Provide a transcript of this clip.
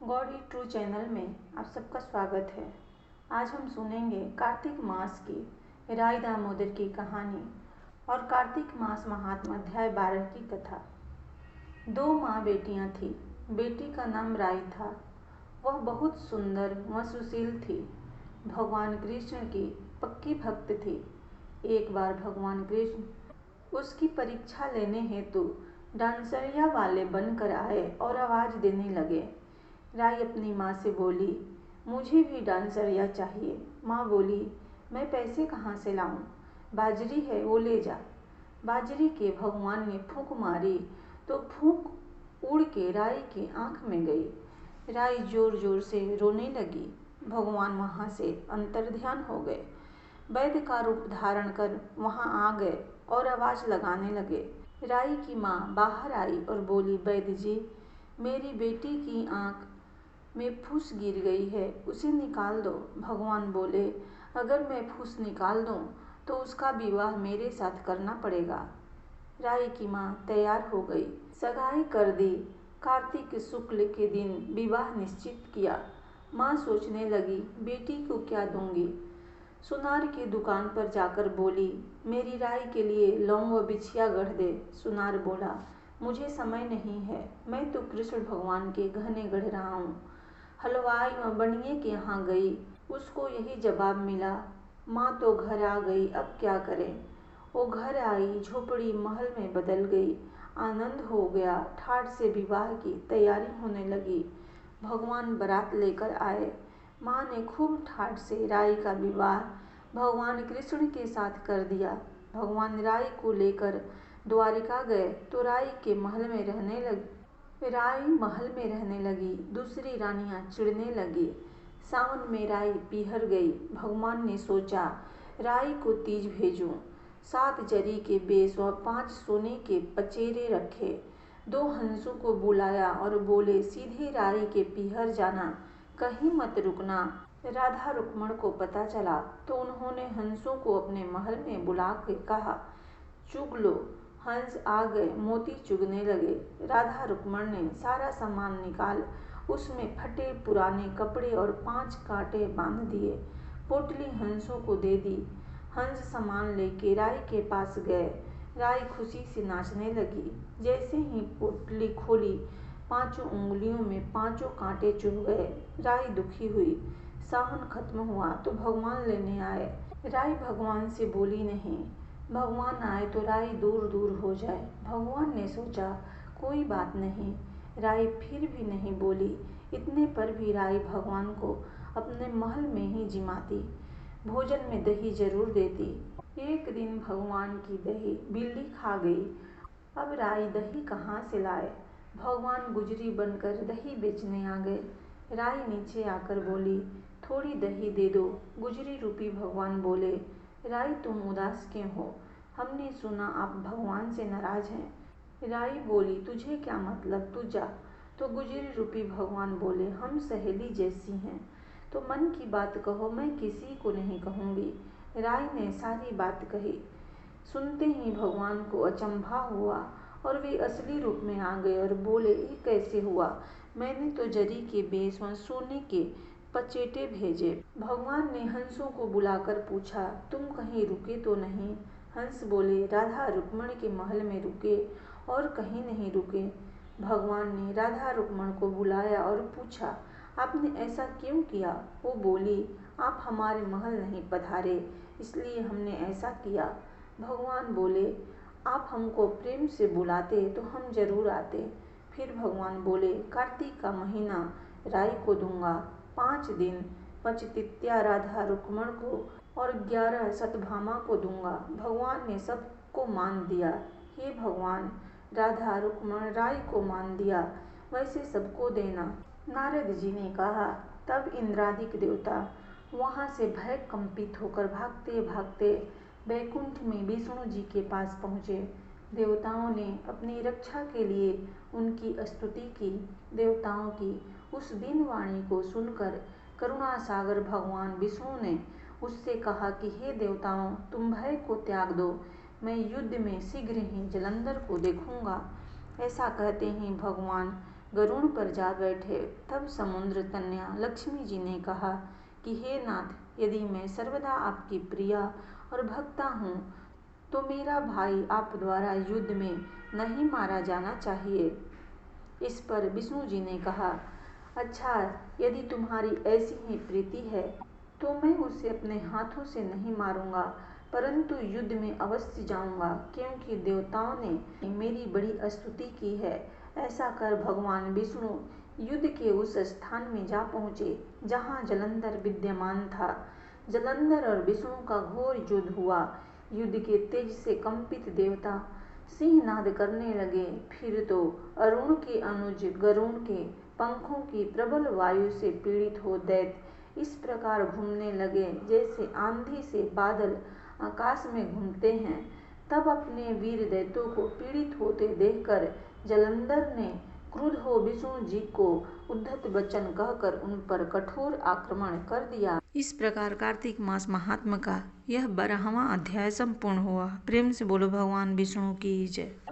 God is true channel में आप सबका स्वागत है। आज हम सुनेंगे कार्तिक मास की राय दामोदर की कहानी और कार्तिक मास महात्मा अध्याय 12 की कथा। 2 माँ बेटियाँ थीं। बेटी का नाम राय था। वह बहुत सुंदर व सुशील थी। भगवान कृष्ण की पक्की भक्त थी। एक बार भगवान कृष्ण उसकी परीक्षा लेने हेतु डांसरिया वाले बनकर आए और आवाज़ देने लगे। राय अपनी माँ से बोली, मुझे भी डांसरिया चाहिए। माँ बोली, मैं पैसे कहाँ से लाऊं? बाजरी है, वो ले जा। बाजरी के भगवान ने फूंक मारी तो फूंक उड़ के राय की आंख में गई। राय जोर जोर से रोने लगी। भगवान वहाँ से अंतर्ध्यान हो गए। वैद्य का रूप धारण कर वहाँ आ गए और आवाज़ लगाने लगे। राय की माँ बाहर आई और बोली, वैद्य जी, मेरी बेटी की आंख में फूस गिर गई है, उसे निकाल दो। भगवान बोले, अगर मैं फूस निकाल दूं तो उसका विवाह मेरे साथ करना पड़ेगा। राय की माँ तैयार हो गई, सगाई कर दी। कार्तिक शुक्ल के दिन विवाह निश्चित किया। माँ सोचने लगी, बेटी को क्या दूंगी। सुनार की दुकान पर जाकर बोली, मेरी राय के लिए लौंग व बिछिया गढ़ दे। सुनार बोला, मुझे समय नहीं है, मैं तो कृष्ण भगवान के गहने गढ़ रहा हूँ। हलवाई व बनिए के यहाँ गई, उसको यही जवाब मिला। माँ तो घर आ गई, अब क्या करें। वो घर आई, झोपड़ी महल में बदल गई। आनंद हो गया। ठाठ से विवाह की तैयारी होने लगी। भगवान बारात लेकर आए। माँ ने खूब ठाठ से राय का विवाह भगवान कृष्ण के साथ कर दिया। भगवान राय को लेकर द्वारिका गए तो राय महल में रहने लगी। दूसरी रानियां चिढ़ने लगी। सावन में राय पिहर गई। भगवान ने सोचा, राय को तीज भेजूं। 7 जरी के बेस व 5 सोने के पचेरे रखे। 2 हंसों को बुलाया और बोले, सीधे राय के पिहर जाना, कहीं मत रुकना। राधा रुक्मण को पता चला तो उन्होंने हंसों को अपने महल में बुला के कहा, चुग लो। हंस आ गए, मोती चुगने लगे। राधा रुक्मण ने सारा सामान निकाल उसमें फटे पुराने कपड़े और 5 कांटे बांध दिए। पोटली हंसों को दे दी। हंस सामान लेके राय के पास गए। राय खुशी से नाचने लगी। जैसे ही पोटली खोली, 5 उंगलियों में 5 कांटे चुभ गए। राय दुखी हुई। सावन खत्म हुआ तो भगवान लेने आए। राय भगवान से बोली नहीं। भगवान आए तो राय दूर दूर हो जाए। भगवान ने सोचा, कोई बात नहीं। राय फिर भी नहीं बोली। इतने पर भी राय भगवान को अपने महल में ही जिमाती। भोजन में दही जरूर देती। एक दिन भगवान की दही बिल्ली खा गई। अब राय दही कहाँ से लाए। भगवान गुजरी बनकर दही बेचने आ गए। राय नीचे आकर बोली, थोड़ी दही दे दो। गुजरी रूपी भगवान बोले, राय तुम उदास क्यों हो? हमने सुना आप भगवान से नाराज हैं। राय बोली, तुझे क्या मतलब, तू जा। तो गुजरी रूपी भगवान बोले, हम सहेली जैसी हैं, तो मन की बात कहो, मैं किसी को नहीं कहूँगी। राय ने सारी बात कही। सुनते ही भगवान को अचंभा हुआ और वे असली रूप में आ गए और बोले, ये कैसे हुआ? मैंने तो जरी के बेस व सोने के पचेटे भेजे। भगवान ने हंसों को बुलाकर पूछा, तुम कहीं रुके तो नहीं? हंस बोले, राधा रुक्मण के महल में रुके और कहीं नहीं रुके। भगवान ने राधा रुक्मण को बुलाया और पूछा, आपने ऐसा क्यों किया? वो बोली, आप हमारे महल नहीं पधारे, इसलिए हमने ऐसा किया। भगवान बोले, आप हमको प्रेम से बुलाते तो हम जरूर आते। फिर भगवान बोले, कार्तिक का महीना राय को दूंगा। 5 दिन पचतित्या राधा रुक्मण को और 11 सतभामा को दूंगा। भगवान ने सबको मान दिया। हे भगवान, राधा रुक्मण राय को मान दिया, वैसे सबको देना। नारद जी ने कहा। तब इंद्रादिक देवता वहाँ से भय कंपित होकर भागते भागते वैकुंठ में विष्णु जी के पास पहुँचे। देवताओं ने अपनी रक्षा के लिए उनकी स्तुति की। देवताओं की उस दीन वाणी को सुनकर करुणा सागर भगवान विष्णु ने उससे कहा कि हे देवताओं, तुम भय को त्याग दो, मैं युद्ध में शीघ्र ही जलंधर को देखूंगा। ऐसा कहते ही भगवान गरुड़ पर जा बैठे। तब समुद्र कन्या लक्ष्मी जी ने कहा कि हे नाथ, यदि मैं सर्वदा आपकी प्रिया और भक्ता हूँ तो मेरा भाई आप द्वारा युद्ध में नहीं मारा जाना चाहिए। इस पर विष्णु जी ने कहा, अच्छा, यदि तुम्हारी ऐसी ही प्रीति है तो मैं उसे अपने हाथों से नहीं मारूंगा, परंतु युद्ध में अवश्य जाऊंगा, क्योंकि देवताओं ने मेरी बड़ी स्तुति की है। ऐसा कर भगवान विष्णु युद्ध के उस स्थान में जा पहुँचे जहाँ जलंधर विद्यमान था। जलंधर और विष्णु का घोर युद्ध हुआ। युद्ध के तेज से कंपित देवता सिंहनाद करने लगे। फिर तो अरुण के अनुज गरुड़ के पंखों की प्रबल वायु से पीड़ित हो दैत्य इस प्रकार घूमने लगे जैसे आंधी से बादल आकाश में घूमते हैं। तब अपने वीर दैत्यों को पीड़ित होते देखकर जलंधर ने क्रुद्ध हो विष्णु जी को उद्धत वचन कहकर उन पर कठोर आक्रमण कर दिया। इस प्रकार कार्तिक मास महात्म का यह 12वां अध्याय संपूर्ण हुआ। प्रेम से बोलो भगवान विष्णु की जय।